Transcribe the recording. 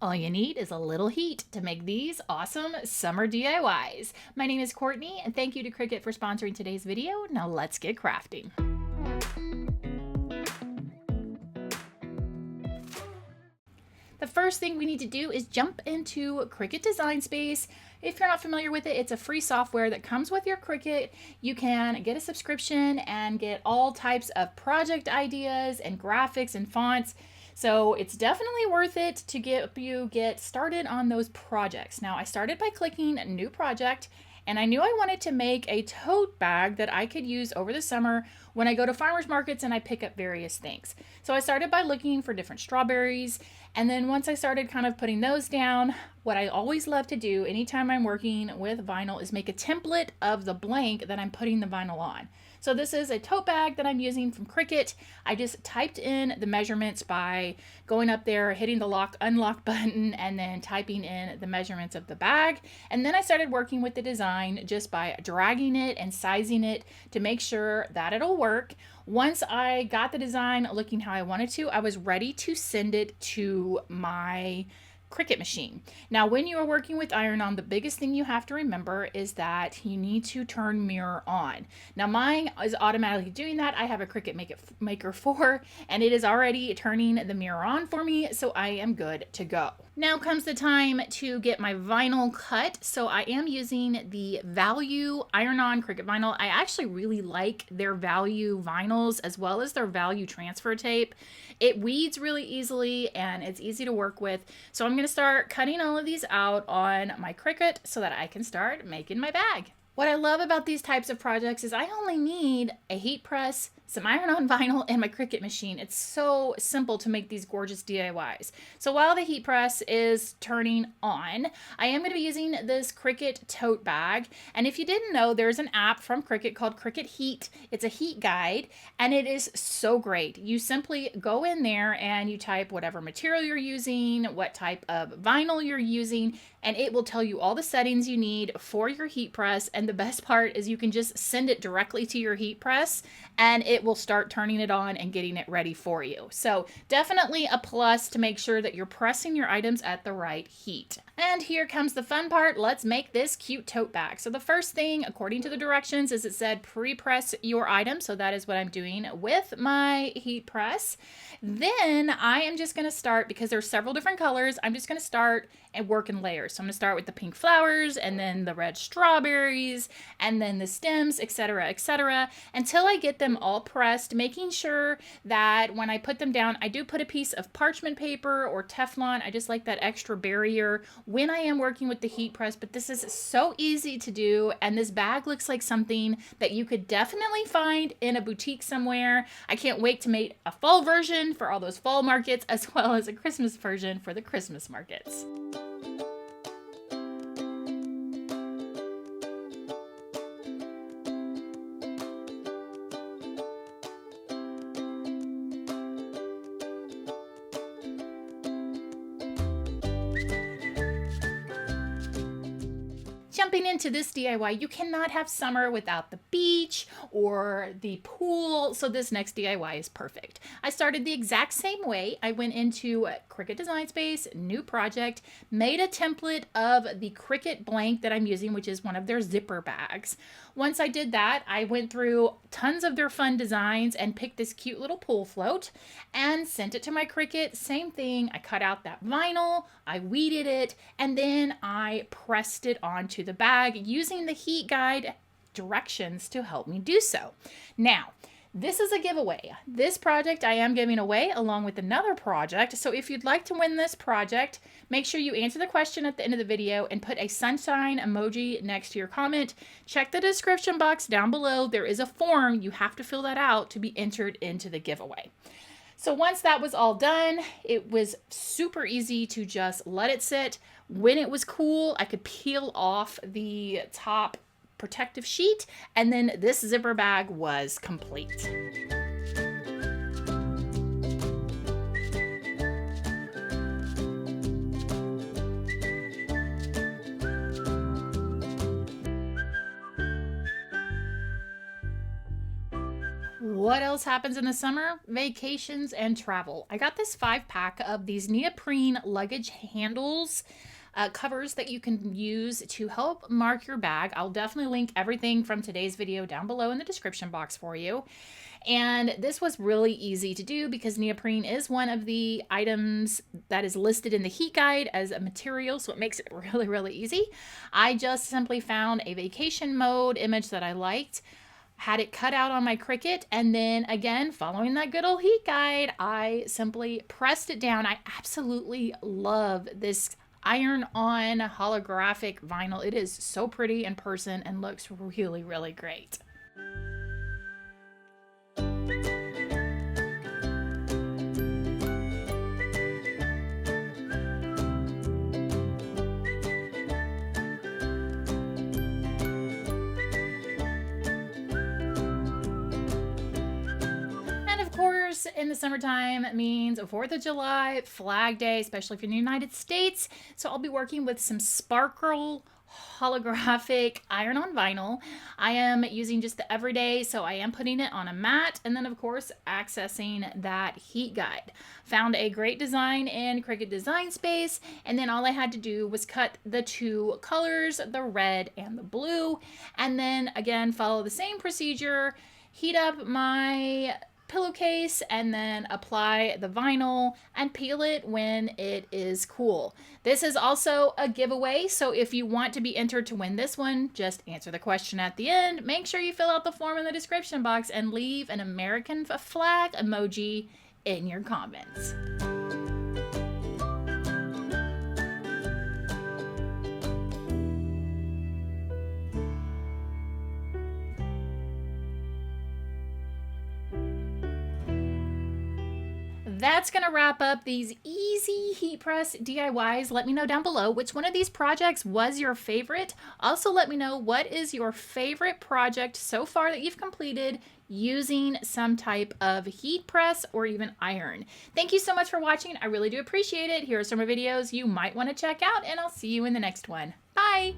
All you need is a little heat to make these awesome summer DIYs. My name is Courtney, and thank you to Cricut for sponsoring today's video. Now let's get crafting. The first thing we need to do is jump into Cricut Design Space. If you're not familiar with it, it's a free software that comes with your Cricut. You can get a subscription and get all types of project ideas and graphics and fonts. So it's definitely worth it to get started on those projects. Now I started by clicking New Project, and I knew I wanted to make a tote bag that I could use over the summer when I go to farmers markets and I pick up various things. So I started by looking for different strawberries, and then once I started kind of putting those down, what I always love to do anytime I'm working with vinyl is make a template of the blank that I'm putting the vinyl on. So this is a tote bag that I'm using from Cricut. I just typed in the measurements by going up there, hitting the lock, unlock button, and then typing in the measurements of the bag. And then I started working with the design just by dragging it and sizing it to make sure that it'll work. Once I got the design looking how I wanted to, I was ready to send it to my Cricut machine. Now, when you are working with iron-on, the biggest thing you have to remember is that you need to turn mirror on. Now, mine is automatically doing that. I have a Cricut Maker 4, and it is already turning the mirror on for me, so I am good to go. Now comes the time to get my vinyl cut. So I am using the Value iron-on Cricut vinyl. I actually really like their Value vinyls as well as their Value transfer tape. It weeds really easily and it's easy to work with. So I'm going to start cutting all of these out on my Cricut so that I can start making my bag. What I love about these types of projects is I only need a heat press, some iron-on vinyl, and my Cricut machine. It's so simple to make these gorgeous DIYs. So while the heat press is turning on, I am going to be using this Cricut tote bag. And if you didn't know, there's an app from Cricut called Cricut Heat. It's a heat guide, and it is so great. You simply go in there and you type whatever material you're using, what type of vinyl you're using, and it will tell you all the settings you need for your heat press. And the best part is you can just send it directly to your heat press and it will start turning it on and getting it ready for you. So definitely a plus to make sure that you're pressing your items at the right heat. And here comes the fun part. Let's make this cute tote bag. So the first thing, according to the directions, is it said pre-press your item. So that is what I'm doing with my heat press. Then I am just going to start, because there's several different colors, I'm just going to start and work in layers. So I'm going to start with the pink flowers and then the red strawberries and then the stems, etc., until I get them all pressed, making sure that when I put them down, I do put a piece of parchment paper or Teflon. I just like that extra barrier when I am working with the heat press, but this is so easy to do, and this bag looks like something that you could definitely find in a boutique somewhere. I can't wait to make a fall version for all those fall markets as well as a Christmas version for the Christmas markets. Jumping into this DIY, you cannot have summer without the beach or the pool, so this next DIY is perfect. I started the exact same way. I went into Cricut Design Space, New Project, made a template of the Cricut blank that I'm using, which is one of their zipper bags. Once I did that, I went through tons of their fun designs and picked this cute little pool float and sent it to my Cricut. Same thing, I cut out that vinyl, I weeded it, and then I pressed it onto the bag using the heat guide directions to help me do so. Now, this is a giveaway. This project I am giving away along with another project. So if you'd like to win this project, make sure you answer the question at the end of the video and put a sunshine emoji next to your comment. Check the description box down below. There is a form. You have to fill that out to be entered into the giveaway. So once that was all done, it was super easy to just let it sit. When it was cool, I could peel off the top protective sheet, and then this zipper bag was complete. What else happens in the summer? Vacations and travel. I got this 5-pack of these neoprene luggage handles. Covers that you can use to help mark your bag. I'll definitely link everything from today's video down below in the description box for you. And this was really easy to do because neoprene is one of the items that is listed in the heat guide as a material, so it makes it really, really easy. I just simply found a vacation mode image that I liked, had it cut out on my Cricut, and then again, following that good old heat guide, I simply pressed it down. I absolutely love this iron-on holographic vinyl. It is so pretty in person and looks really, really great. In the summertime, it means 4th of July, Flag Day, especially if you're in the United States. So I'll be working with some sparkle holographic iron-on vinyl. I am using just the everyday, so I am putting it on a mat, and then of course accessing that heat guide. Found a great design in Cricut Design Space, and then all I had to do was cut the 2 colors, the red and the blue, and then again follow the same procedure, heat up my pillowcase, and then apply the vinyl and peel it when it is cool. This is also a giveaway, so if you want to be entered to win this one, just answer the question at the end. Make sure you fill out the form in the description box and leave an American flag emoji in your comments. That's going to wrap up these easy heat press DIYs. Let me know down below which one of these projects was your favorite. Also, let me know what is your favorite project so far that you've completed using some type of heat press or even iron. Thank you so much for watching. I really do appreciate it. Here are some more videos you might want to check out, and I'll see you in the next one. Bye!